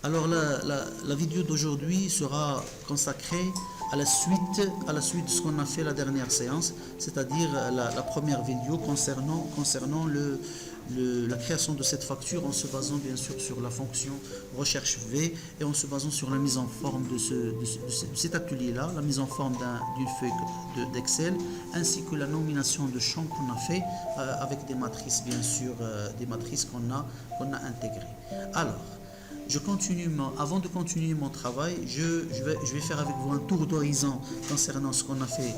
Alors la vidéo d'aujourd'hui sera consacrée à la suite de ce qu'on a fait la dernière séance, c'est-à-dire la première vidéo concernant la création de cette facture en se basant bien sûr sur la fonction recherche V et en se basant sur la mise en forme de cet atelier-là, la mise en forme d'une feuille d'Excel, ainsi que la nomination de champs qu'on a fait avec des matrices bien sûr, des matrices qu'on a intégrées. Alors, avant de continuer mon travail, je vais faire avec vous un tour d'horizon concernant ce qu'on a fait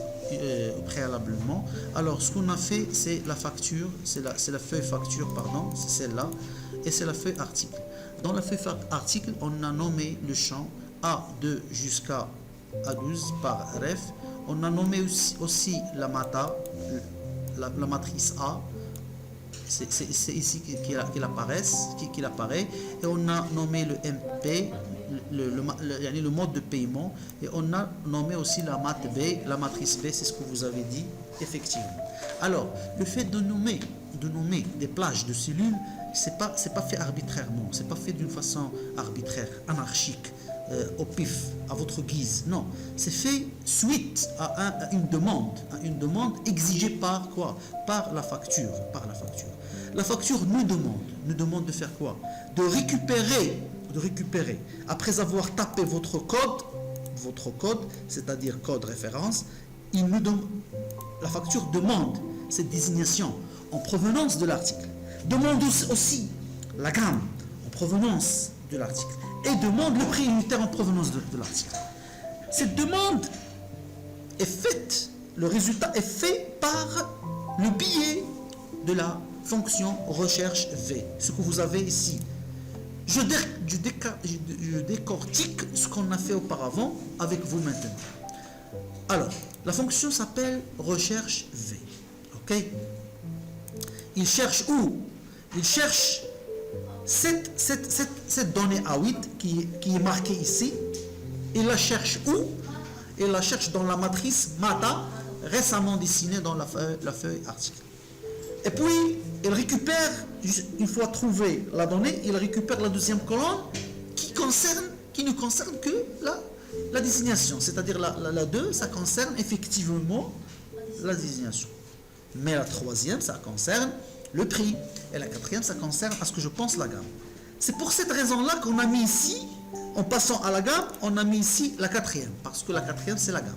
préalablement. Alors, ce qu'on a fait, c'est la facture, c'est la feuille facture, pardon, c'est celle-là, et c'est la feuille article. Dans la feuille article, on a nommé le champ A2 jusqu'à A12 par ref. On a nommé aussi la matrice A. C'est ici qu'il apparaît, et on a nommé le MP, le mode de paiement, et on a nommé aussi la matrice B, c'est ce que vous avez dit effectivement. Alors, le fait de nommer des plages de cellules, c'est pas fait arbitrairement, c'est pas fait d'une façon arbitraire, anarchique, au pif, à votre guise. Non, c'est fait suite à une demande exigée par quoi? Par la facture. La facture nous demande de faire quoi? De récupérer, après avoir tapé votre code, c'est-à-dire code référence, la facture demande cette désignation en provenance de l'article. Demande aussi la gamme en provenance de l'article. Et demande le prix unitaire en provenance de l'article. Cette demande est faite, le résultat est fait par le biais de la fonction recherche V, ce que vous avez ici. Je décortique ce qu'on a fait auparavant avec vous maintenant. Alors, la fonction s'appelle recherche V. Ok? Il cherche où? Il cherche cette donnée A8 qui est marquée ici. Il la cherche où? Il la cherche dans la matrice MATA récemment dessinée dans la feuille article. Et puis, il récupère, une fois trouvé la donnée, il récupère la deuxième colonne qui ne concerne que la désignation. C'est-à-dire la 2, ça concerne effectivement la désignation. Mais la troisième, ça concerne le prix. Et la quatrième, ça concerne, à ce que je pense, la gamme. C'est pour cette raison-là qu'on a mis ici, en passant à la gamme, on a mis ici la quatrième. Parce que la quatrième, c'est la gamme.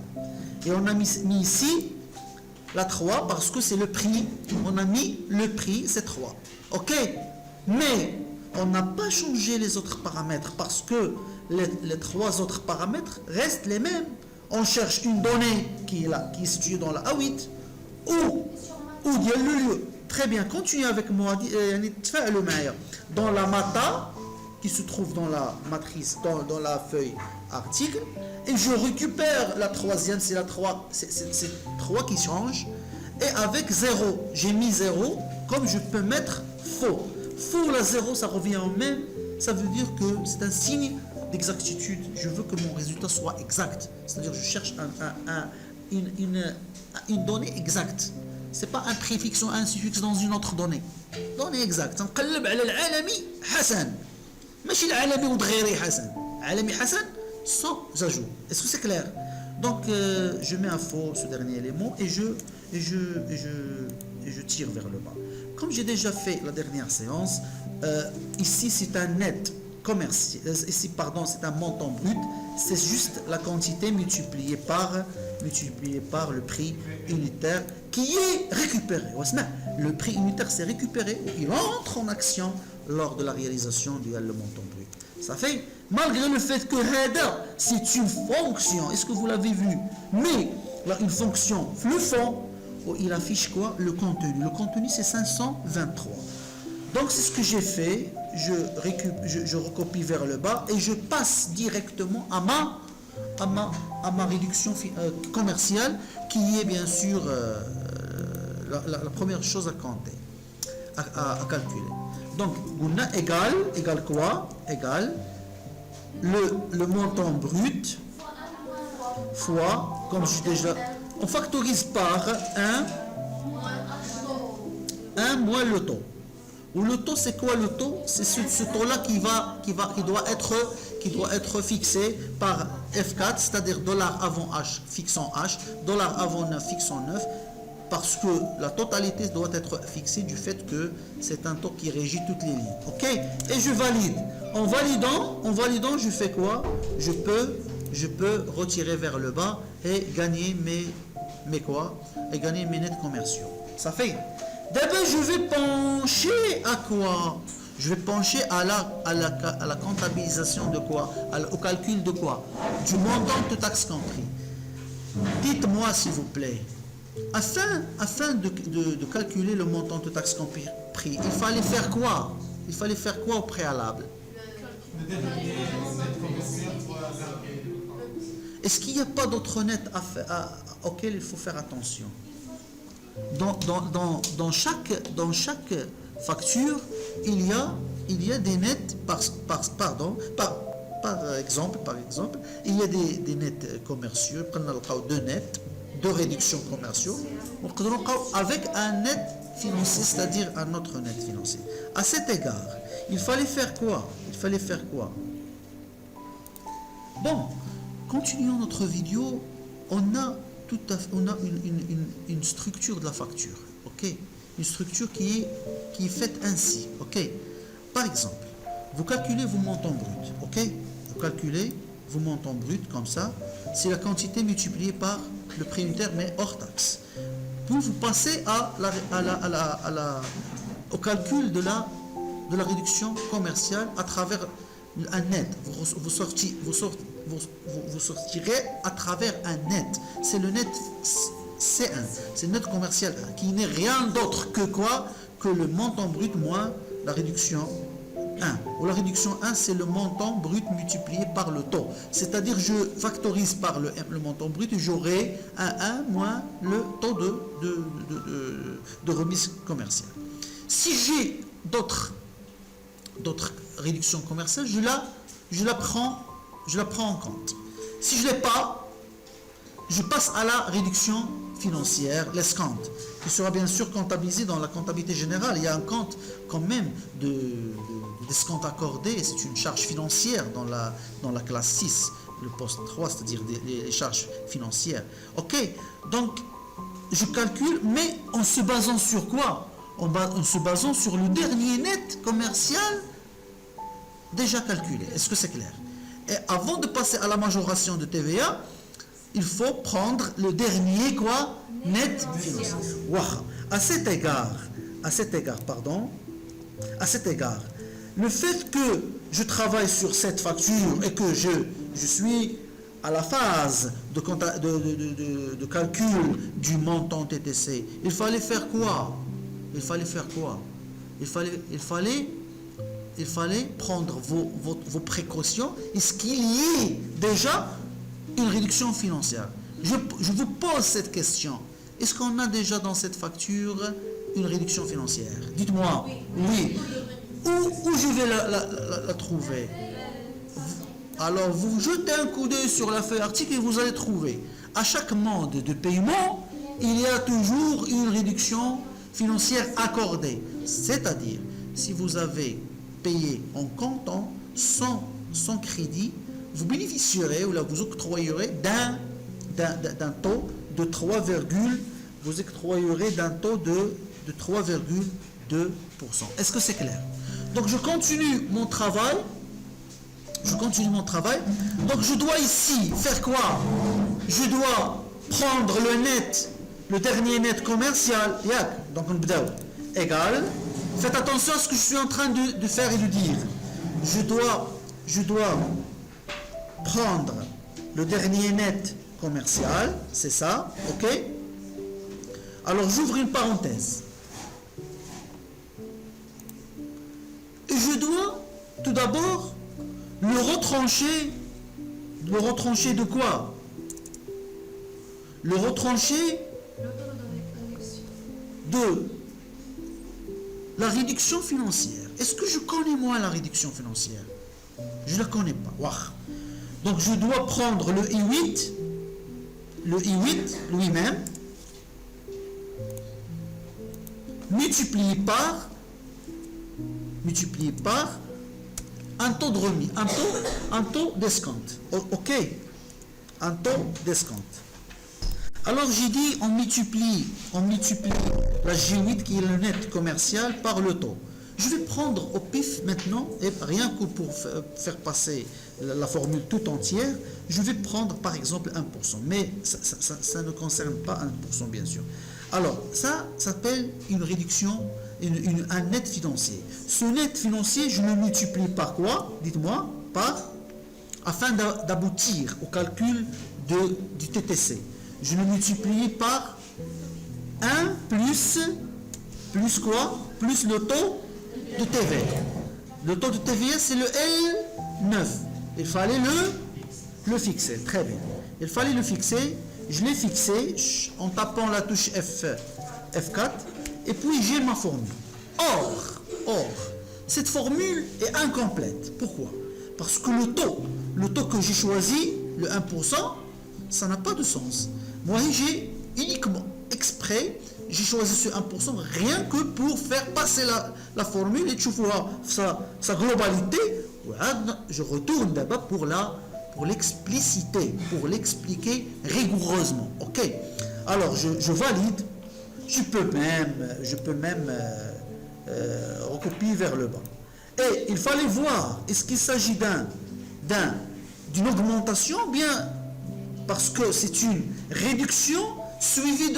Et on a mis ici la 3 parce que c'est le prix. On a mis le prix, c'est 3. Ok? Mais on n'a pas changé les autres paramètres parce que les 3 autres paramètres restent les mêmes. On cherche une donnée qui est située dans la A8 où il y a le lieu. Très bien, continuez avec moi. Dans la MATA qui se trouve dans la matrice, dans la feuille article, et je récupère la troisième, c'est la 3, c'est 3 qui change, et avec 0, j'ai mis 0, comme je peux mettre faux. Faux, la 0, ça revient au même, ça veut dire que c'est un signe d'exactitude. Je veux que mon résultat soit exact, c'est-à-dire je cherche une donnée exacte. C'est pas un préfixe ou un suffixe dans une autre donnée. Donnée exacte. نقلب على العالمي حسن. ماشي العالمي ودغيري حسن. عالمي حسن sans ajout. Est-ce que c'est clair? Donc je mets un faux ce dernier élément et je tire vers le bas. Comme j'ai déjà fait la dernière séance, ici c'est un net commercial. Ici pardon, c'est un montant brut. C'est juste la quantité multipliée par le prix unitaire qui est récupéré. Le prix unitaire c'est récupéré, il entre en action lors de la réalisation du montant brut. Ça fait, malgré le fait que header c'est une fonction, est-ce que vous l'avez vu? Mais là, une fonction, le fond, il affiche quoi? Le contenu. Le contenu c'est 523. Donc c'est ce que j'ai fait, je recopie vers le bas et je passe directement à ma réduction commerciale qui est bien sûr la première chose à compter, à calculer. Donc, on a égal quoi? Égal le montant brut fois, comme je déjà, on factorise par 1 moins le taux. Ou le taux, c'est quoi le taux? C'est ce taux-là qui doit être fixé par F4, c'est-à-dire dollar avant H fixant H, dollar avant 9 fixant 9, parce que la totalité doit être fixée du fait que c'est un taux qui régit toutes les lignes. Ok? Et je valide. En validant, je fais quoi? Je peux retirer vers le bas et gagner mes quoi? Et gagner mes nets commerciaux. Ça fait. D'abord, je vais pencher à quoi? Je vais pencher à la comptabilisation de quoi? Au calcul de quoi? Du montant de taxes compris. Dites-moi s'il vous plaît, afin de calculer le montant de taxes compris, il fallait faire quoi? Il fallait faire quoi au préalable? Est-ce qu'il n'y a pas d'autres nets auxquels il faut faire attention? Dans chaque facture, il y a des nets par exemple, il y a des nets commerciaux, deux réductions commerciaux, avec un net financier, c'est-à-dire un autre net financier. À cet égard, il fallait faire quoi? Bon, continuons notre vidéo. On a une structure de la facture, ok? Une structure qui est faite ainsi, ok? Par exemple, vous calculez vos montants bruts, ok? Vous calculez vos montants bruts comme ça, c'est la quantité multipliée par le prix unitaire, mais hors taxe. Puis vous passez au calcul de la réduction commerciale à travers un net. Vous sortirez à travers un net. C'est le net C1, c'est le net commercial 1, qui n'est rien d'autre que quoi? Que le montant brut moins la réduction 1. Ou la réduction 1, c'est le montant brut multiplié par le taux. C'est-à-dire, je factorise par le montant brut, j'aurai un 1 moins le taux de remise commerciale. Si j'ai d'autres réductions commerciales, je la prends en compte. Si je ne l'ai pas, je passe à la réduction financière, l'escompte, qui sera bien sûr comptabilisé dans la comptabilité générale. Il y a un compte quand même d'escompte accordé, c'est une charge financière dans la classe 6, le poste 3, c'est-à-dire les charges financières. Ok, donc je calcule, mais en se basant sur quoi? En se basant sur le dernier net commercial déjà calculé. Est-ce que c'est clair? Et avant de passer à la majoration de TVA, il faut prendre le dernier quoi? Net financier. Wow. À cet égard, le fait que je travaille sur cette facture et que je suis à la phase de calcul du montant TTC, il fallait faire quoi? Il fallait prendre vos précautions. Est-ce qu'il y ait déjà une réduction financière? Je vous pose cette question. Est-ce qu'on a déjà dans cette facture une réduction financière? Dites-moi. Oui. Où je vais la trouver? Alors, vous jetez un coup d'œil sur la feuille article et vous allez trouver. À chaque mode de paiement, il y a toujours une réduction financière accordée. C'est-à-dire, si vous avez payé en comptant sans crédit, vous bénéficierez ou là vous octroyerez d'un taux de 3,2%. Est-ce que c'est clair? Donc je continue mon travail. Donc je dois ici faire quoi? Je dois prendre le dernier net commercial. Donc on بداو égal. Faites attention à ce que je suis en train de faire et de dire. Je dois prendre le dernier net commercial, c'est ça, ok? Alors j'ouvre une parenthèse. Et je dois tout d'abord le retrancher de quoi? Le retrancher de la réduction financière. Est-ce que je connais moi la réduction financière? Je ne la connais pas. Wow. Donc je dois prendre le I8 lui-même, multiplié par multiplié par un taux de remise, un taux d'escompte. Ok, un taux d'escompte. Alors j'ai dit on multiplie la G8 qui est le net commercial par le taux. Je vais prendre au pif maintenant, et rien que pour faire passer la formule tout entière, je vais prendre par exemple 1%, mais ça ne concerne pas 1% bien sûr. Alors ça s'appelle une réduction, un net financier. Ce net financier, je le multiplie par quoi? Dites-moi, afin d'aboutir au calcul du TTC. Je le multiplie par 1 plus quoi? Plus le taux de TVA. Le taux de TVA, c'est le L9. Il fallait le fixer. Très bien. Il fallait le fixer. Je l'ai fixé en tapant la touche F4. Et puis, j'ai ma formule. Or, cette formule est incomplète. Pourquoi? Parce que le taux que j'ai choisi, le 1%, ça n'a pas de sens. Moi, j'ai uniquement exprès, j'ai choisi ce 1% rien que pour faire passer la formule et tu vois sa globalité. Je retourne d'abord pour l'expliciter, pour l'expliquer rigoureusement. Ok. Alors, je valide. Je peux même recopier vers le bas. Et il fallait voir, est-ce qu'il s'agit d'une augmentation ou bien parce que c'est une réduction suivie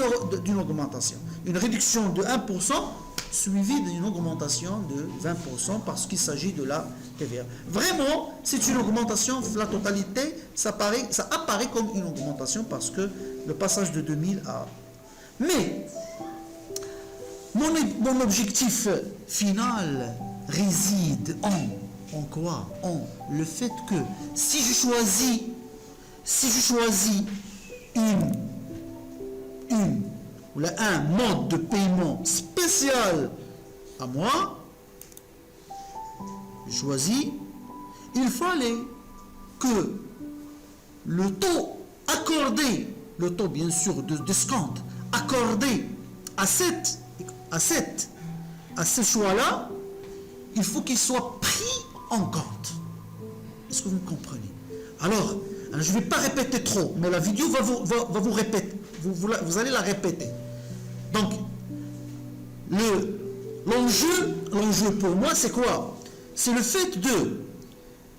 d'une augmentation. Une réduction de 1% suivie d'une augmentation de 20% parce qu'il s'agit de la TVA. Vraiment, c'est une augmentation, la totalité, ça apparaît comme une augmentation parce que le passage de 2000 à... Mais, mon objectif final réside en quoi? En le fait que si je choisis un mode de paiement spécial à moi, il fallait que le taux accordé, le taux bien sûr de d'escompte accordé à ce choix-là, il faut qu'il soit pris en compte. Est-ce que vous me comprenez? Alors, je ne vais pas répéter trop, mais la vidéo va vous répéter. Vous allez la répéter. Donc, l'enjeu pour moi, c'est quoi? C'est le fait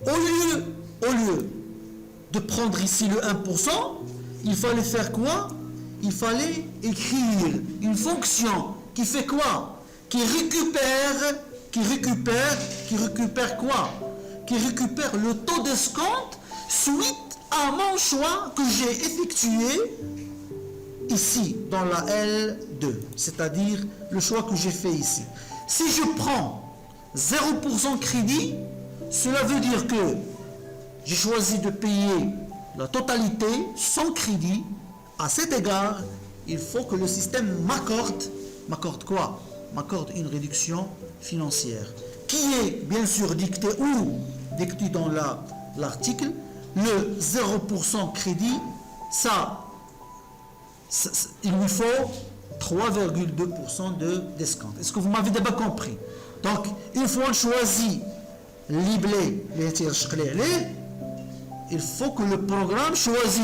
au lieu de prendre ici le 1%, il fallait faire quoi? Il fallait écrire une fonction qui fait quoi? Qui récupère quoi? Qui récupère le taux d'escompte suite à mon choix que j'ai effectué ici dans la L2, c'est-à-dire le choix que j'ai fait ici. Si je prends 0% crédit, cela veut dire que j'ai choisi de payer la totalité sans crédit. À cet égard, il faut que le système m'accorde quoi? M'accorde une réduction financière qui est bien sûr dictée dans l'article. Le 0% crédit, il lui faut 3,2% d'escompte. Est-ce que vous m'avez d'abord compris? Donc, une fois choisi l'IBLE, il faut que le programme choisisse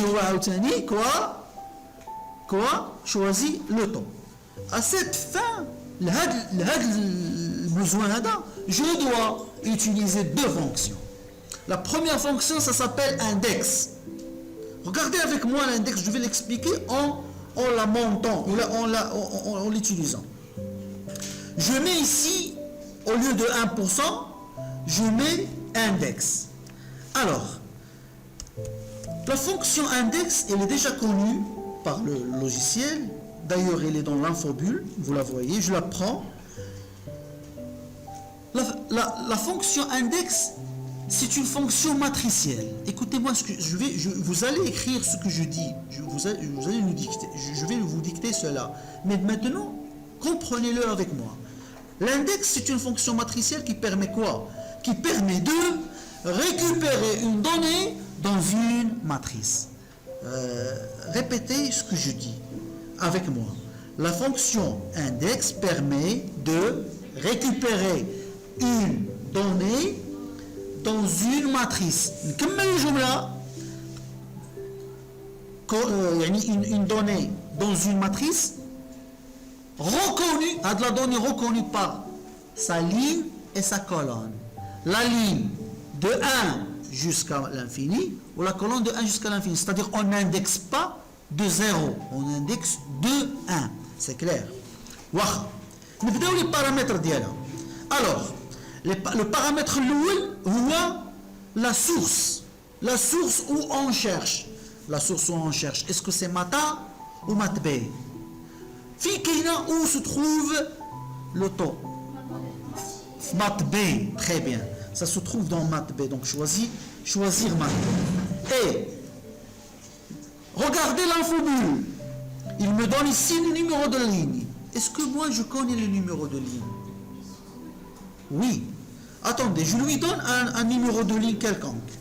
choisit le taux. À cette fin, le besoin je dois utiliser deux fonctions. La première fonction, ça s'appelle index. Regardez avec moi l'index, je vais l'expliquer en la montant, en l'utilisant. Je mets ici, au lieu de 1%, je mets index. Alors, la fonction index, elle est déjà connue par le logiciel. D'ailleurs, elle est dans l'infobulle, vous la voyez, je la prends. La fonction index, c'est une fonction matricielle. Écoutez-moi, vous allez écrire ce que je dis. Vous allez nous dicter. Je vais vous dicter cela. Mais maintenant, comprenez-le avec moi. L'index, c'est une fonction matricielle qui permet quoi? Qui permet de récupérer une donnée dans une matrice. Répétez ce que je dis avec moi. La fonction index permet de récupérer une donnée dans une matrice. نكمل الجملة. Une donnée dans une matrice reconnue, la donnée reconnue par sa ligne et sa colonne. La ligne de 1 jusqu'à l'infini ou la colonne de 1 jusqu'à l'infini. C'est-à-dire on n'indexe pas de 0, on indexe de 1. C'est clair. واخا نبداو les paramètres ديالها. Alors, le paramètre الأول هو la source où on cherche. La source où on cherche, est-ce que c'est Mata ou Matb? في كاينه où se trouve le taux. Matb, très bien. Ça se trouve dans Matb, donc choisir Matb. Et regardez l'infobulle. Il me donne ici le numéro de ligne. Est-ce que moi je connais le numéro de ligne? Oui. Attendez, je lui donne un numéro de ligne quelconque.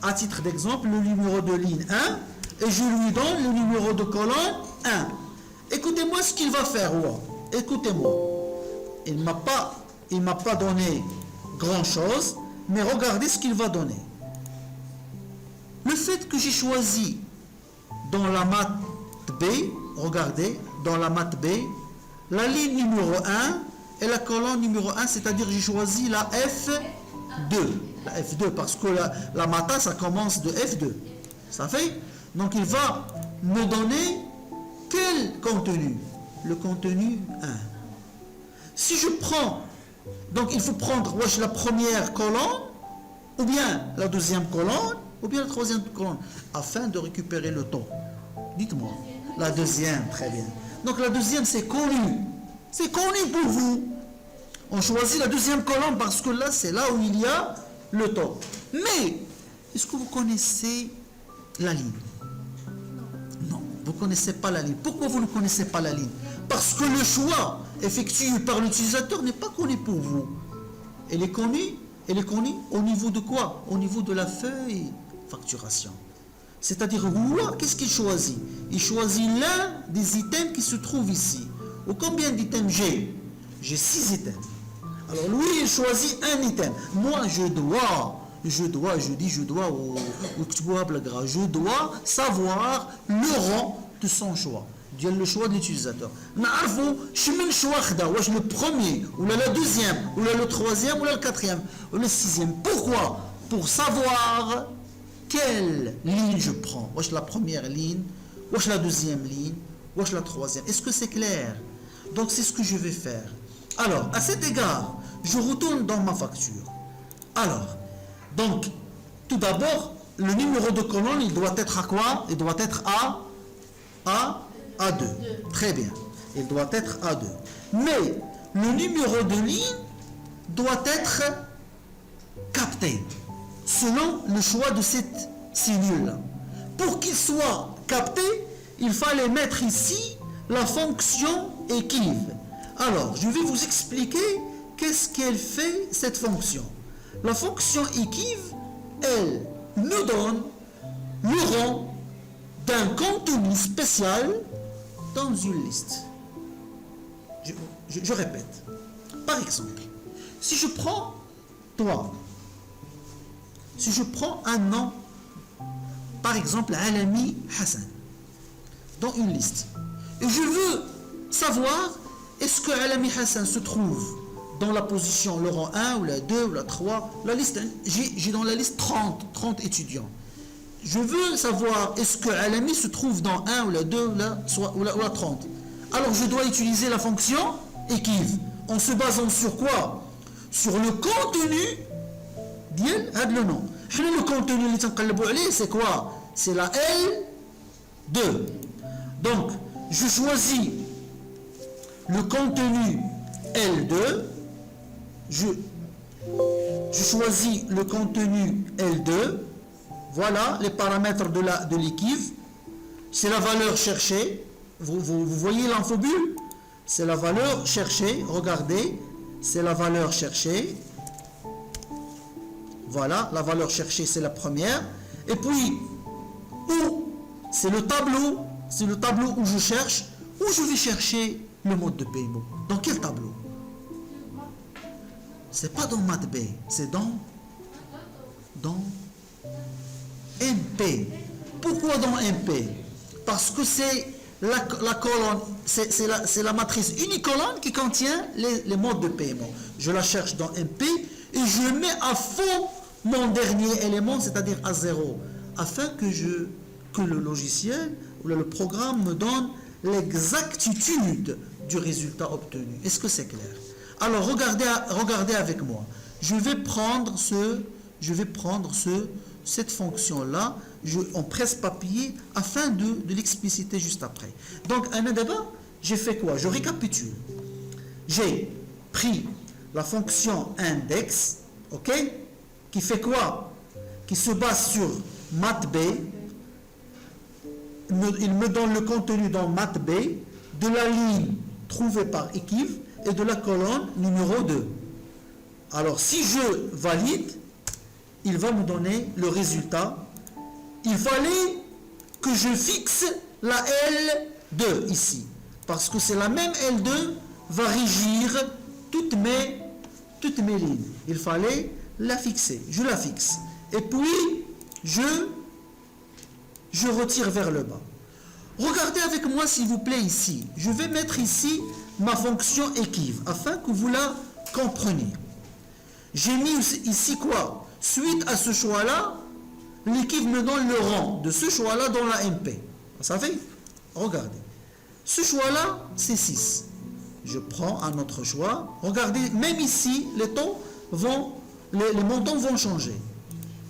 À titre d'exemple, le numéro de ligne 1 et je lui donne le numéro de colonne 1. Écoutez-moi ce qu'il va faire. Écoutez-moi. Il m'a pas donné grand-chose, mais regardez ce qu'il va donner. Le fait que j'ai choisi dans la math B, regardez, dans la math B, la ligne numéro 1 et la colonne numéro 1, c'est-à-dire j'ai choisi la F2. La F2 parce que la mata ça commence de F2. Ça fait? Donc il va me donner quel contenu? Le contenu 1. Si je prends, donc il faut prendre la première colonne, ou bien la deuxième colonne, ou bien la troisième colonne, afin de récupérer le temps. Dites-moi. La deuxième, très bien. Donc la deuxième c'est connu. C'est connu pour vous. On choisit la deuxième colonne parce que là c'est là où il y a le temps. Mais, est-ce que vous connaissez la ligne? Non, vous ne connaissez pas la ligne. Pourquoi vous ne connaissez pas la ligne? Parce que le choix effectué par l'utilisateur n'est pas connu pour vous. Elle est connue au niveau de quoi? Au niveau de la feuille facturation. C'est-à-dire, là, qu'est-ce qu'il choisit? Il choisit l'un des items qui se trouvent ici. Ou combien d'items j'ai? J'ai 6 items. Alors lui, il choisit un item. Moi, je dois savoir le rang de son choix. Le choix de l'utilisateur. Le premier, ou le deuxième, ou le troisième, ou le quatrième, ou le sixième. Pourquoi? Pour savoir quelle ligne je prends. La première ligne, la deuxième ligne, la troisième. Est-ce que c'est clair? Donc c'est ce que je vais faire. Alors, à cet égard, je retourne dans ma facture. Alors, donc, tout d'abord, le numéro de colonne, il doit être à quoi? Il doit être à 2. Très bien. Il doit être à 2. Mais, le numéro de ligne doit être capté selon le choix de cette cellule. Pour qu'il soit capté, il fallait mettre ici la fonction équive. Alors, je vais vous expliquer qu'est-ce qu'elle fait, cette fonction. La fonction équive, elle nous donne le rang d'un contenu spécial dans une liste. Je répète. Par exemple, si je prends un nom, par exemple, Alami Hassan, dans une liste, et je veux savoir est-ce que Alami Hassan se trouve dans la position, le rang 1, ou la 2, ou la 3, la liste, j'ai dans la liste 30 étudiants. Je veux savoir est-ce que Alami se trouve dans 1, ou la 2, ou la 30. Alors je dois utiliser la fonction équive, en se basant sur quoi? Sur le contenu ديال le nom. Le contenu اللي تنقلبوا عليه c'est quoi? C'est la L2. Donc je choisis le contenu L2, je choisis le contenu L2, voilà les paramètres de l'équive, c'est la valeur cherchée, vous voyez l'infobulle, c'est la valeur cherchée, regardez, c'est la valeur cherchée, voilà, la valeur cherchée c'est la première, et puis, où, c'est le tableau où je cherche, où je vais chercher le mode de paiement. Dans quel tableau? C'est pas dans math B, c'est dans MP. Pourquoi dans MP? Parce que c'est la colonne, c'est la matrice unicolone qui contient les modes de paiement. Je la cherche dans MP et je mets à fond mon dernier élément, c'est-à-dire à 0, afin que le logiciel ou le programme me donne l'exactitude du résultat obtenu. Est-ce que c'est clair? Alors regardez avec moi. Je vais prendre cette fonction-là en presse-papier afin de l'expliciter juste après. Donc, d'abord, j'ai fait quoi? Je récapitule. J'ai pris la fonction index, ok, qui fait quoi? Qui se base sur math B. Il me donne le contenu dans math B de la ligne trouvée par Ekiv et de la colonne numéro 2. Alors, si je valide, il va me donner le résultat. Il fallait que je fixe la L2 ici, parce que c'est la même L2 va régir toutes mes lignes. Il fallait la fixer. Je la fixe. Et puis, je retire vers le bas. Regardez avec moi, s'il vous plaît, ici. Je vais mettre ici ma fonction Ekiv, afin que vous la compreniez. J'ai mis ici quoi? Suite à ce choix-là, l'Ekiv me donne le rang de ce choix-là dans la MP. Vous savez? Regardez. Ce choix-là, c'est 6. Je prends un autre choix. Regardez, même ici, les montants vont changer.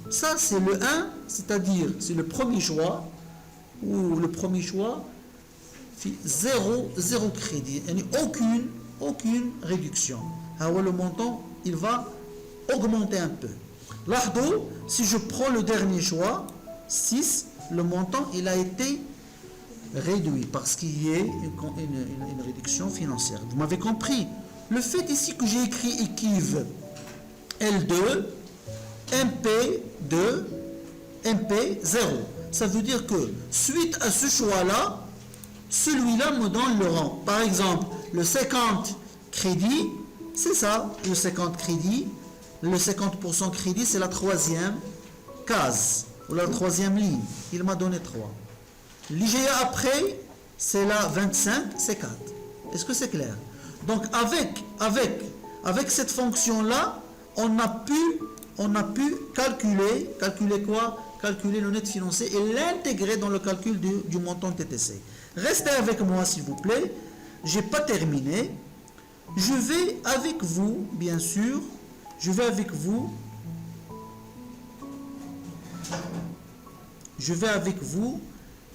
Ça, c'est le 1, c'est-à-dire, c'est le premier choix, ou le premier choix, 0 crédit. Il n'y a aucune réduction. Alors, le montant, il va augmenter un peu. L'ardo, si je prends le dernier choix, 6, le montant, il a été réduit parce qu'il y a une réduction financière. Vous m'avez compris? Le fait ici que j'ai écrit Ekiv L2, MP2, MP0, ça veut dire que suite à ce choix-là, celui-là me donne le rang. Par exemple, le 50 crédit, c'est ça, le 50 crédit. Le 50% crédit, c'est la troisième case, ou la troisième ligne. Il m'a donné 3. L'IGA après, c'est la 25, c'est 4. Est-ce que c'est clair? Donc, avec cette fonction-là, on a pu calculer quoi? Calculer le net financier et l'intégrer dans le calcul du montant TTC. Restez avec moi, s'il vous plaît. Je n'ai pas terminé. Je vais avec vous, bien sûr,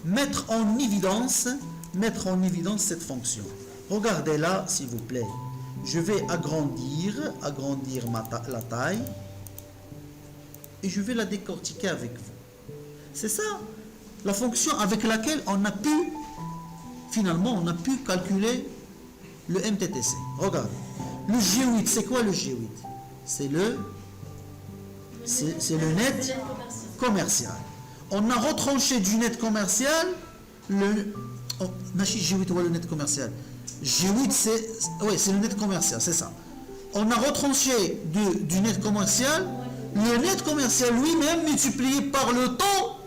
mettre en évidence cette fonction. Regardez là, s'il vous plaît. Je vais agrandir la taille et je vais la décortiquer avec vous. C'est ça, la fonction avec laquelle on a pu calculer le MTTC. Regardez. Le G8, c'est quoi le G8? C'est le net commercial. On a retranché du net commercial le G8 ou le net commercial. G8 c'est le net commercial, c'est ça. On a retranché du net commercial le net commercial lui-même multiplié par le taux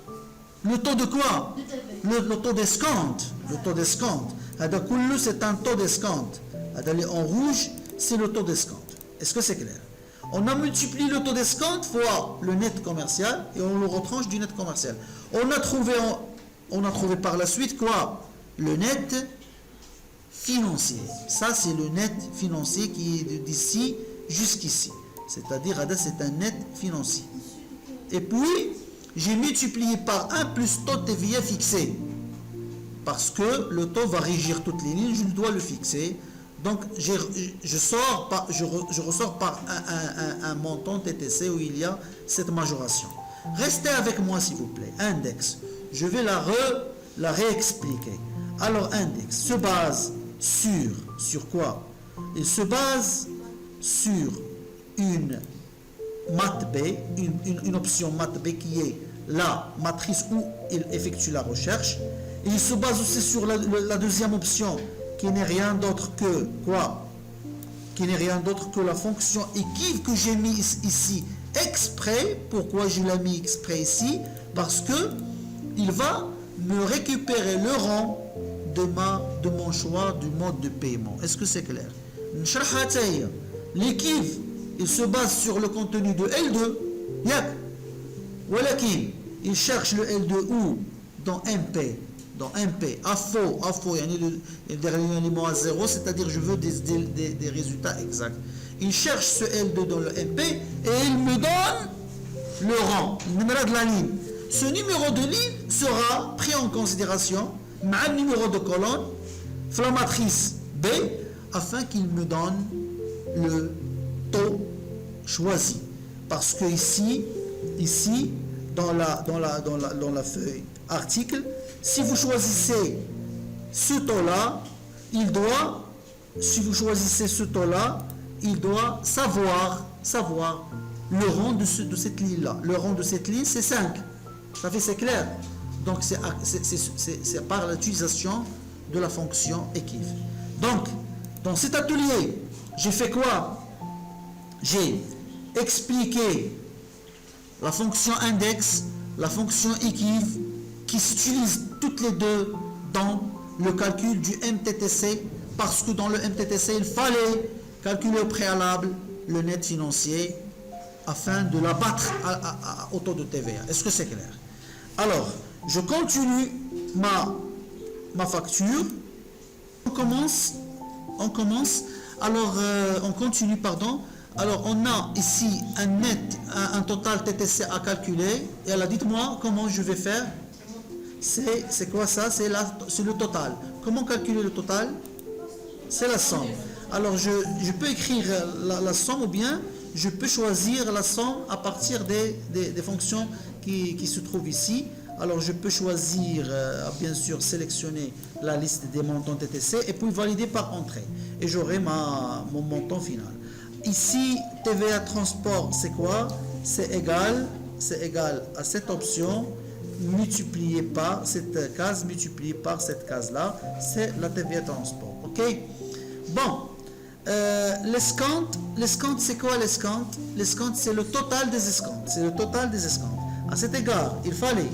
de quoi? Le taux d'escompte. Le taux d'escompte. C'est un taux d'escompte. En rouge, c'est le taux d'escompte. Est-ce que c'est clair? On a multiplié le taux d'escompte fois le net commercial et on le retranche du net commercial. On a trouvé par la suite quoi? Le net financier. Ça, c'est le net financier qui est d'ici jusqu'ici. C'est-à-dire, c'est un net financier. Et puis, j'ai multiplié par 1 plus taux de TVA fixé. Parce que le taux va régir toutes les lignes, je dois le fixer. Donc, je ressors par un montant TTC où il y a cette majoration. Restez avec moi, s'il vous plaît. Index. Je vais la réexpliquer. Alors, index se base sur quoi? Il se base sur une math B, une option math B qui est la matrice où il effectue la recherche. Et il se base aussi sur la deuxième option qui n'est rien d'autre que quoi? qui n'est rien d'autre que la fonction équive que j'ai mis ici exprès. Pourquoi je l'ai mis exprès ici? Parce que il va me récupérer le rang de mon choix du mode de paiement. Est-ce que c'est clair? L'équive, il se base sur le contenu de L2. Il cherche le L2 où? Dans MP. Dans MP. À faux, il y a le dernier élément à 0, c'est-à-dire je veux des résultats exacts. Il cherche ce L2 dans le MP et il me donne le rang, le numéro de la ligne. Ce numéro de ligne sera pris en considération avec le numéro de colonne, la matrice B, afin qu'il me donne le taux choisi. Parce que ici dans la feuille article, si vous choisissez ce taux-là, il doit savoir le rang de cette ligne-là. Le rang de cette ligne, c'est 5. Ça fait, c'est clair. Donc, c'est par l'utilisation de la fonction équive. Donc, dans cet atelier, j'ai fait quoi? J'ai expliqué la fonction index, la fonction équive, qui s'utilisent toutes les deux dans le calcul du MTTC, parce que dans le MTTC, il fallait calculer au préalable le net financier afin de l'abattre au taux de TVA. Est-ce que c'est clair? Alors, je continue ma facture. On continue, pardon. Alors, on a ici un total TTC à calculer. Et alors, dites-moi comment je vais faire. C'est quoi ça? C'est le total. Comment calculer le total? C'est la somme. Alors, je peux écrire la somme ou bien je peux choisir la somme à partir des fonctions qui se trouvent ici. Alors, je peux choisir, bien sûr, sélectionner la liste des montants TTC et puis valider par entrée. Et j'aurai mon montant final. Ici, TVA transport, c'est quoi? C'est égal à cette option multiplié par cette case, multiplié par cette case-là. C'est la TVA transport. OK? Bon. L'escompte, c'est quoi l'escompte? L'escompte, c'est le total des escomptes. C'est le total des escomptes. À cet égard, il fallait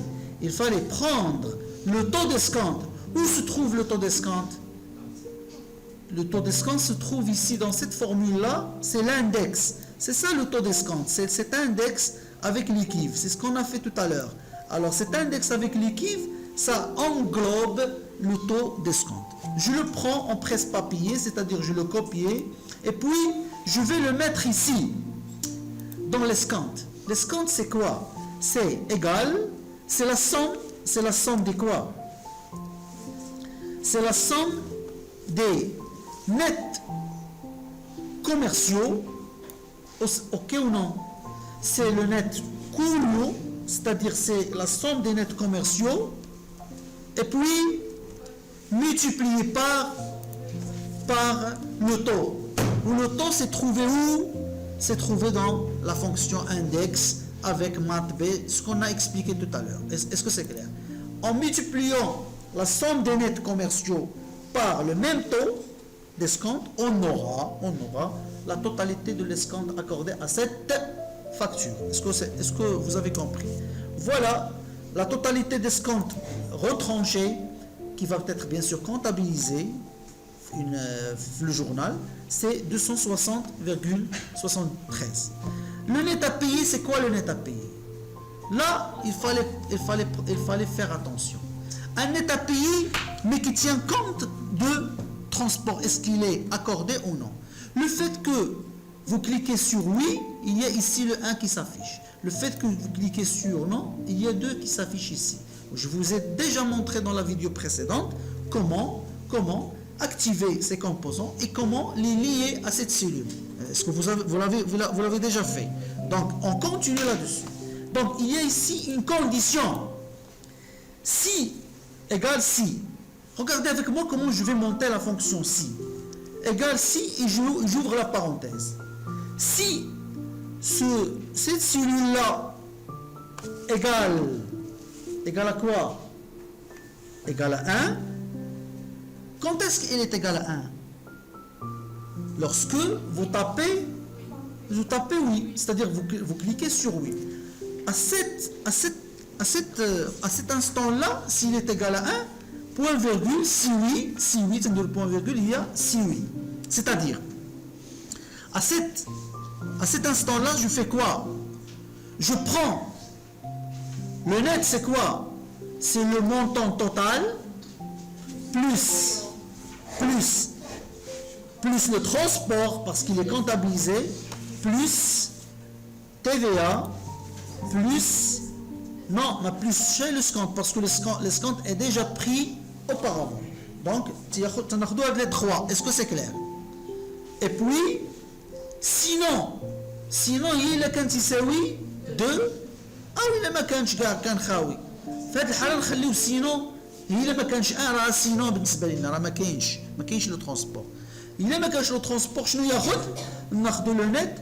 prendre le taux d'escompte. Où se trouve le taux d'escompte? Le taux d'escompte se trouve ici dans cette formule-là. C'est l'index. C'est ça le taux d'escompte. C'est cet index avec l'équive. C'est ce qu'on a fait tout à l'heure. Alors cet index avec l'équive, ça englobe le taux d'escompte. Je le prends en presse-papier, c'est-à-dire je le copie, et puis je vais le mettre ici, dans l'escompte. L'escompte, c'est quoi? C'est égal, c'est la somme de quoi? C'est la somme des nets commerciaux, ok ou non? C'est le net courant, c'est-à-dire c'est la somme des nets commerciaux, et puis multiplié par le taux. Le taux s'est trouvé où? C'est trouvé dans la fonction index avec math_b, ce qu'on a expliqué tout à l'heure. Est-ce que c'est clair? En multipliant la somme des nets commerciaux par le même taux d'escompte, on aura la totalité de l'escompte accordé à cette facture. Est-ce que vous avez compris? Voilà la totalité d'escompte retranché qui va être bien sûr comptabilisé, le journal, c'est 260,73. Le net à payer, c'est quoi le net à payer? Là, il fallait faire attention. Un net à payer, mais qui tient compte de transport. Est-ce qu'il est accordé ou non? Le fait que vous cliquez sur oui, il y a ici le 1 qui s'affiche. Le fait que vous cliquez sur non, il y a 2 qui s'affichent ici. Je vous ai déjà montré dans la vidéo précédente comment activer ces composants et comment les lier à cette cellule. Est-ce que vous l'avez déjà fait? Donc, on continue là-dessus. Donc, il y a ici une condition. Si égale si. Regardez avec moi comment je vais monter la fonction si. Égale si et j'ouvre la parenthèse. Si cette cellule-là égale à quoi? Égale à 1. Quand est-ce qu'elle est égale à 1? lorsque vous tapez oui, c'est-à-dire vous cliquez sur oui. À cet instant-là, s'il est égal à 1, point virgule, si oui, c'est le point virgule, il y a si oui. C'est-à-dire, à cet instant-là, je fais quoi? Je prends, le net c'est quoi? C'est le montant total, plus le transport, parce qu'il est comptabilisé, plus TVA, plus, non, mais plus chez le SCOMP, parce que le SCOMP est déjà pris auparavant. Donc, tu as les trois. Est-ce que c'est clair? Et puis, sinon, il est quand il s'est oui, 2, ah oui, il ما كانش كان خاوي. في هذه الحالة نخليو سينو، إلا ما كانش راه سينو بالنسبة لنا راه ما كاينش لو ترونسبور. إلا ما كانش لو ترونسبور شنو ياخذ؟ ناخذوا لو نت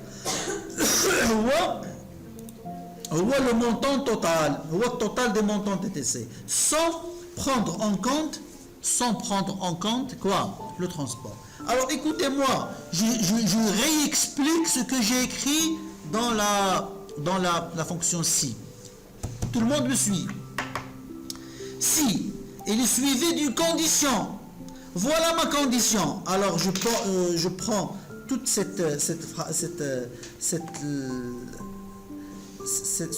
هو le montant total, هو le total des montants TTC, sans prendre en compte quoi? Le transport. Alors écoutez-moi, je réexplique ce que j'ai écrit dans la fonction si. Tout le monde me suit. Si il est suivi d'une condition, voilà ma condition. Alors je prends toute ce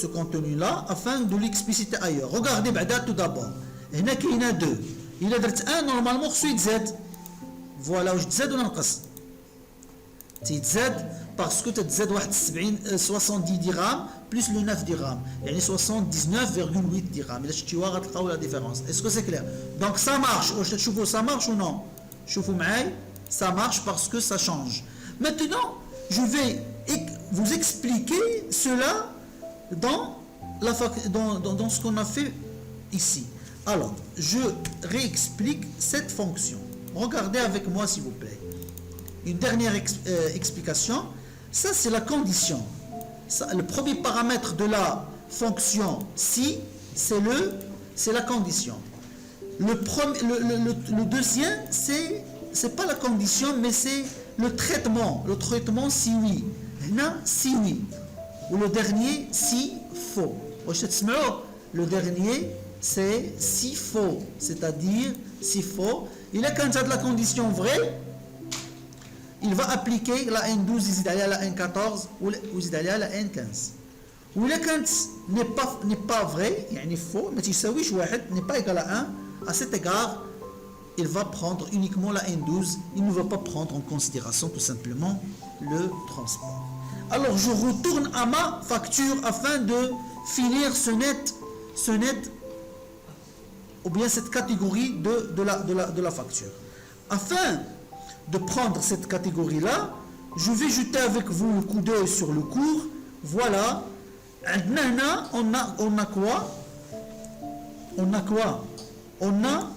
contenu-là afin de l'expliciter ailleurs. Regardez tout d'abord. Il y a 2. Il a 1, normalement, il y a Z. Voilà, je Z ou non. Z parce que tu Z 70 dirhams plus le 9 dirhams. Il y a 79,8 dirhams. Tu vois la différence. Est-ce que c'est clair? Donc ça marche. Ça marche ou non? Ça marche parce que ça change. Maintenant, je vais vous expliquer cela dans ce qu'on a fait ici. Alors, je réexplique cette fonction. Regardez avec moi s'il vous plaît. Une dernière explication. Ça, c'est la condition. Ça, le premier paramètre de la fonction si, c'est la condition. Le deuxième, c'est pas la condition, mais c'est le traitement. Le traitement si oui. Là, si oui. Ou le dernier, si faux. Le dernier, c'est si faux. C'est-à-dire, si faux. Il a quand il y a de la condition vraie, il va appliquer la N12, la N14 ou la N15. Ou le quand n'est pas vrai, il est faux, mais n'est pas égal à 1, à cet égard, il va prendre uniquement la N12, il ne va pas prendre en considération tout simplement le transport. Alors je retourne à ma facture afin de finir ce net ou bien cette catégorie de la facture. Afin de prendre cette catégorie-là, je vais jeter avec vous le coup d'œil sur le cours. Voilà. On a quoi? On a quoi? On a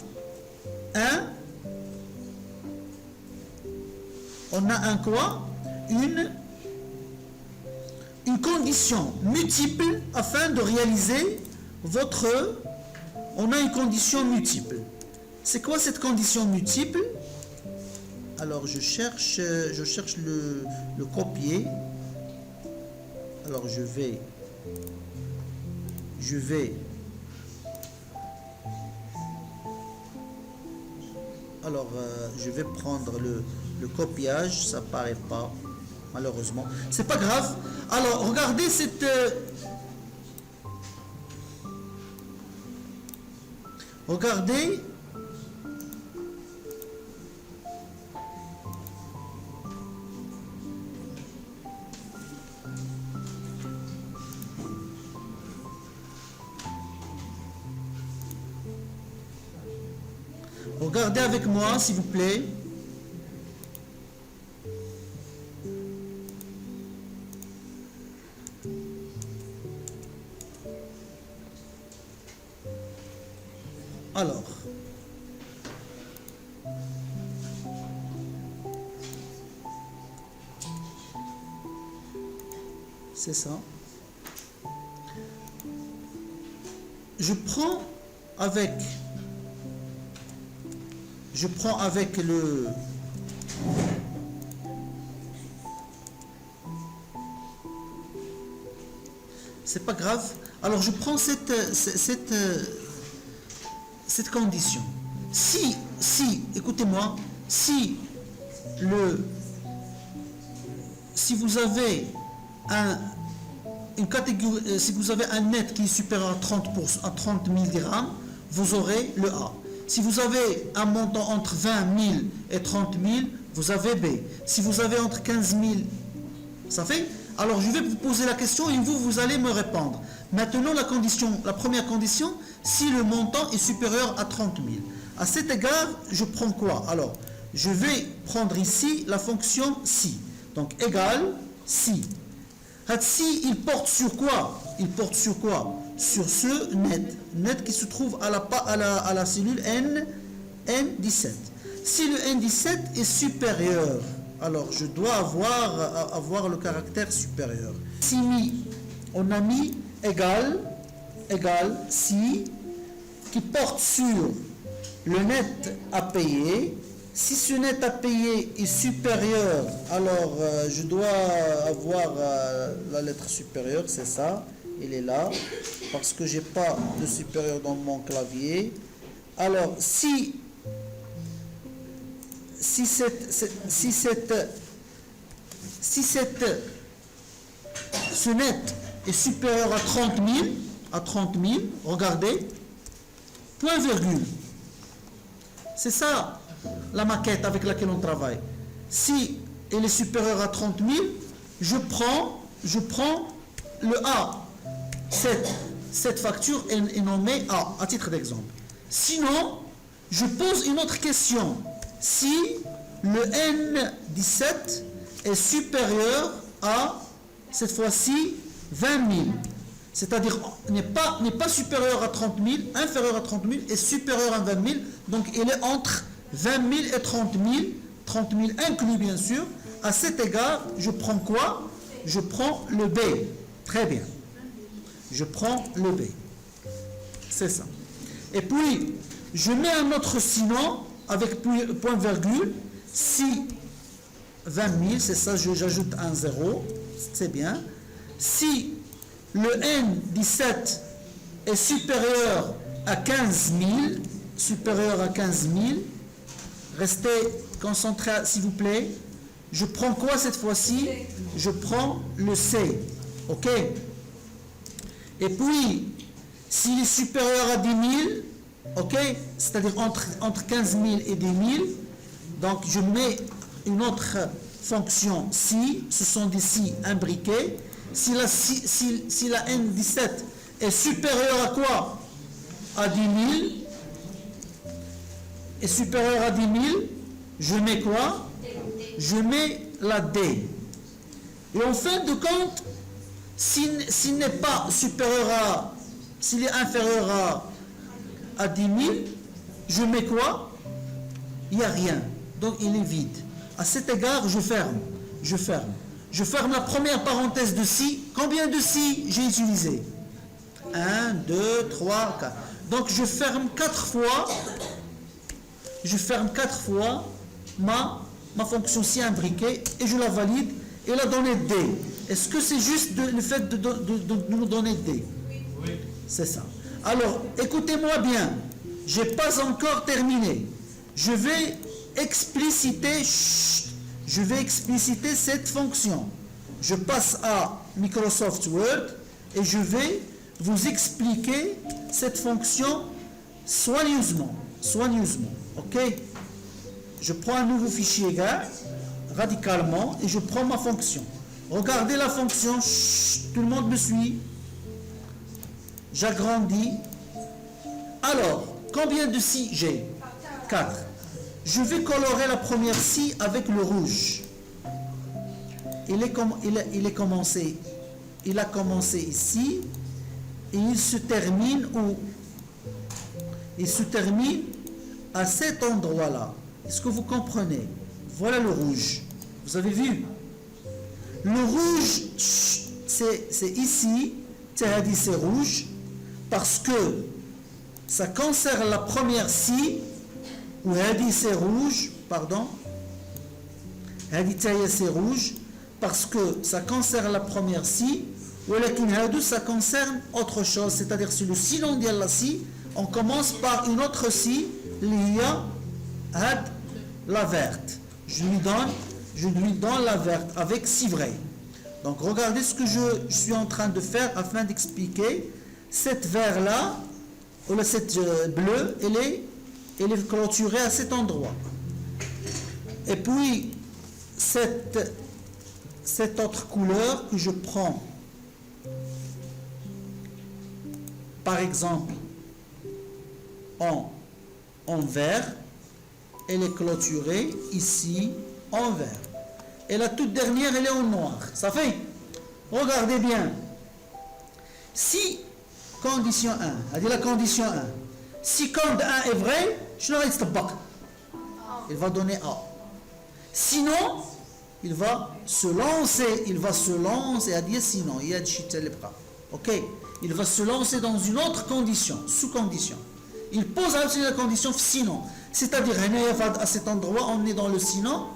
un quoi? Une condition multiple afin de réaliser votre... On a une condition multiple. C'est quoi cette condition multiple? Alors je cherche le copier. Alors je vais alors je vais prendre le copiage, ça paraît pas malheureusement, c'est pas grave. Alors regardez cette regardez regardez avec moi s'il vous plaît. Alors, c'est ça. Je prends avec c'est pas grave. Alors je prends cette condition. Si, écoutez-moi, si vous avez une catégorie, si vous avez un net qui est supérieur à 30 000 dirhams, vous aurez le A. Si vous avez un montant entre 20 000 et 30 000, vous avez B. Si vous avez entre 15 000, ça fait? Alors je vais vous poser la question et vous allez me répondre. Maintenant la première condition, si le montant est supérieur à 30 000. À cet égard, je prends quoi? Alors, je vais prendre ici la fonction si. Donc égal si. Si, il porte sur quoi? Il porte sur quoi? Sur ce net. Net qui se trouve à la cellule N17. Si le N17 est supérieur, alors je dois avoir le caractère supérieur. Si on a mis égal si, qui porte sur le net à payer. Si ce net à payer est supérieur, alors je dois avoir la lettre supérieure, c'est ça, il est là, parce que j'ai pas de supérieur dans mon clavier. Alors si ce net est supérieur à 30 000, regardez, point virgule. C'est ça la maquette avec laquelle on travaille. Si elle est supérieure à 30 000, je prends le A. Cette facture est nommée A, à titre d'exemple. Sinon, je pose une autre question. Si le N17 est supérieur à, cette fois-ci, 20 000, c'est-à-dire n'est pas supérieur à 30 000, inférieur à 30 000 et supérieur à 20 000, donc il est entre 20 000 et 30 000 inclus bien sûr. À cet égard, je prends quoi? Je prends le B. Très bien. Je prends le B. C'est ça. Et puis, je mets un autre sinon avec point virgule. Si 20 000, c'est ça, j'ajoute un 0. C'est bien. Si le N17 est supérieur à 15 000, restez concentrés s'il vous plaît. Je prends quoi cette fois-ci? Je prends le C. Ok? Et puis, s'il est supérieur à 10 000, ok? C'est-à-dire entre 15 000 et 10 000, donc je mets une autre fonction si, ce sont des si imbriqués. Si la N17 est supérieure à quoi? À 10 000, est supérieure à 10 000, je mets quoi? Je mets la D. Et en fin de compte, s'il n'est pas supérieur à, s'il est inférieur à 10 000, je mets quoi? Il n'y a rien. Donc il est vide. À cet égard, je ferme. Je ferme la première parenthèse de si. Combien de si j'ai utilisé? 1, 2, 3, 4. Donc je ferme 4 fois. Je ferme 4 fois ma fonction si imbriquée et je la valide et la donnée D. Est-ce que c'est juste le fait de nous donner D? Oui. C'est ça. Alors, écoutez-moi bien. Je n'ai pas encore terminé. Je vais expliciter cette fonction. Je passe à Microsoft Word et je vais vous expliquer cette fonction soigneusement. Ok? Je prends un nouveau fichier gars, radicalement, et je prends ma fonction. Regardez la fonction. Tout le monde me suit. J'agrandis. Alors, combien de si j'ai? 4. Je vais colorer la première si avec le rouge. Il a commencé ici et il se termine où? Il se termine à cet endroit-là. Est-ce que vous comprenez? Voilà le rouge. Vous avez vu? Le rouge, c'est ici. C'est rouge parce que ça concerne la première si. Ou c'est rouge, pardon. C'est rouge parce que ça concerne la première si Ça concerne autre chose, c'est-à-dire sur le sinon de la si, on commence par une autre si, la verte. Je lui donne la verte avec si vrai. Donc regardez ce que je suis en train de faire afin d'expliquer. Cette vert-là, ou cette bleue, elle est clôturée à cet endroit. Et puis, cette autre couleur que je prends, par exemple, en vert, elle est clôturée ici en vert. Et la toute dernière, elle est en noir. Ça fait? Regardez bien. Si, condition 1, c'est-à-dire la condition 1, si code 1 est vrai, il va donner A. Sinon, il va se lancer à dire sinon, il y a des ok, il va se lancer dans une autre condition, sous condition. Il pose la condition sinon, c'est-à-dire à cet endroit, on est dans le sinon,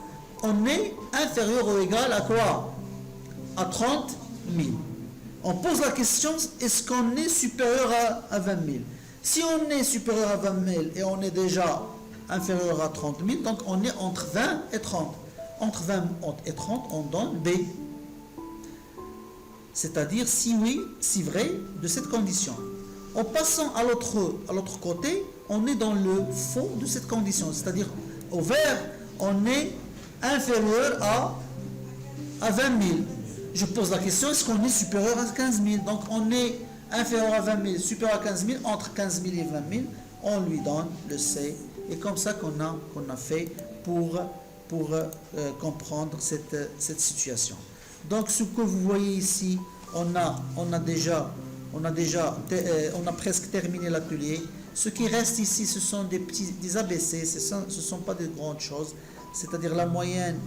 on est inférieur ou égal à quoi? À 30 000. On pose la question, est-ce qu'on est supérieur à 20 000? Si on est supérieur à 20 000 et on est déjà inférieur à 30 000, donc on est entre 20 et 30. Entre 20 et 30, on donne B. C'est-à-dire si oui, si vrai, de cette condition. En passant à l'autre côté, on est dans le faux de cette condition. C'est-à-dire au vert, on est inférieur à 20 000. Je pose la question, est-ce qu'on est supérieur à 15 000? Donc on est inférieur à 20 000, supérieur à 15 000, entre 15 000 et 20 000, on lui donne le C. Et comme ça qu'on a fait pour comprendre cette situation. Donc ce que vous voyez ici, on a presque terminé l'atelier. Ce qui reste ici, ce sont des ABC, ce ne sont pas de grandes choses. C'est-à-dire la moyenne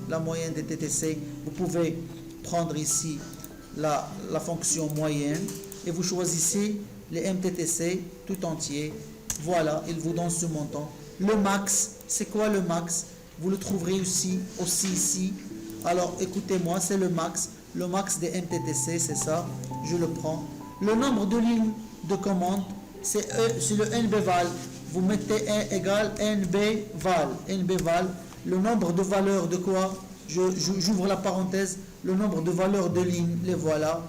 des TTC. Vous pouvez prendre ici la fonction moyenne et vous choisissez les MTTC tout entier. Voilà, il vous donne ce montant. Le max, c'est quoi le max? Vous le trouverez aussi ici. Alors écoutez-moi, c'est le max. Le max des MTTC, c'est ça. Je le prends. Le nombre de lignes de commande, c'est le NBval. Vous mettez 1 égale NBval. NBval, le nombre de valeurs de quoi? J'ouvre la parenthèse. Le nombre de valeurs de lignes, les voilà.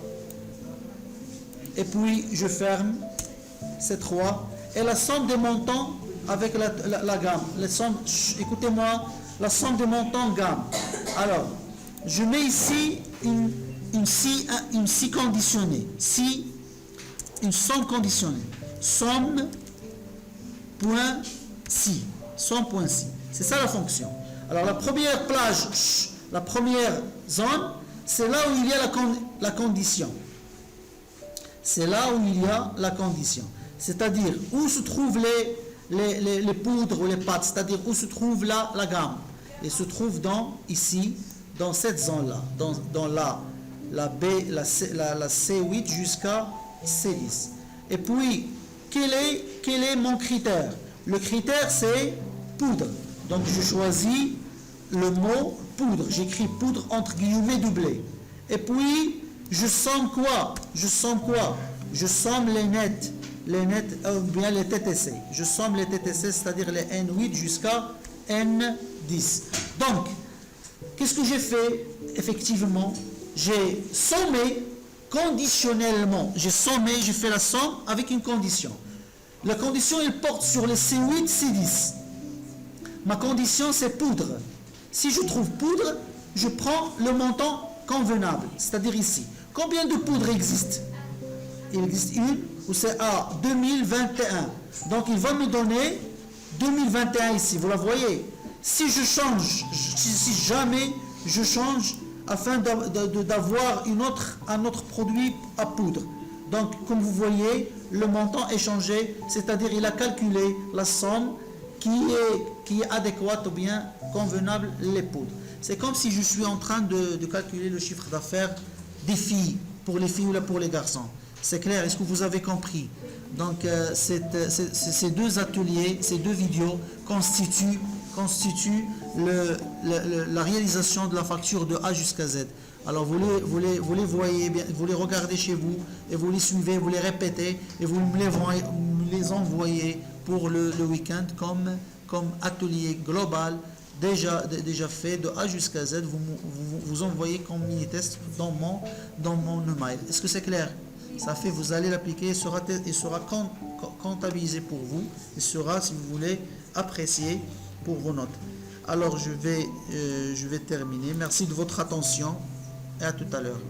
Et puis je ferme. C'est 3. Et la somme des montants avec la gamme. Écoutez-moi, la somme des montants gamme. Alors, je mets ici une si conditionnée. Une somme conditionnée. Somme point si. Somme point si. C'est ça la fonction. Alors, la première plage, la première zone, c'est là où il y a la condition. C'est là où il y a la condition. C'est-à-dire où se trouvent les poudres ou les pâtes, c'est-à-dire où se trouve la gamme. Et se trouve ici, dans cette zone-là, dans la B, la C8 jusqu'à C10. Et puis, quel est mon critère? Le critère, c'est poudre. Donc, je choisis le mot poudre. J'écris poudre entre guillemets doublés. Et puis, je somme quoi? Je somme les nets. Ou bien les TTC. Je somme les TTC, c'est-à-dire les N8 jusqu'à N10. Donc, qu'est-ce que j'ai fait? Effectivement, j'ai sommé conditionnellement. J'ai fait la somme avec une condition. La condition, elle porte sur les C8, C10. Ma condition, c'est poudre. Si je trouve poudre, je prends le montant convenable, c'est-à-dire ici. Combien de poudres existent? Il existe une, ou c'est à 2021. Donc il va me donner 2021 ici, vous la voyez. Si je change, si jamais je change afin d'avoir un autre produit à poudre. Donc comme vous voyez, le montant est changé, c'est-à-dire il a calculé la somme qui est adéquate ou bien convenable les poudres. C'est comme si je suis en train de calculer le chiffre d'affaires des filles, pour les filles ou pour les garçons. C'est clair, est-ce que vous avez compris? Donc ces deux ateliers, ces deux vidéos constituent la réalisation de la facture de A jusqu'à Z. Alors vous les voyez bien, vous les regardez chez vous et vous les suivez, vous les répétez et vous me les envoyez pour le week-end comme atelier global déjà fait de A jusqu'à Z. Vous envoyez comme mini-test dans mon email. Est-ce que c'est clair? Ça fait, vous allez l'appliquer, il sera comptabilisé pour vous, il sera, si vous voulez, apprécié pour vos notes. Alors je vais terminer. Merci de votre attention et à tout à l'heure.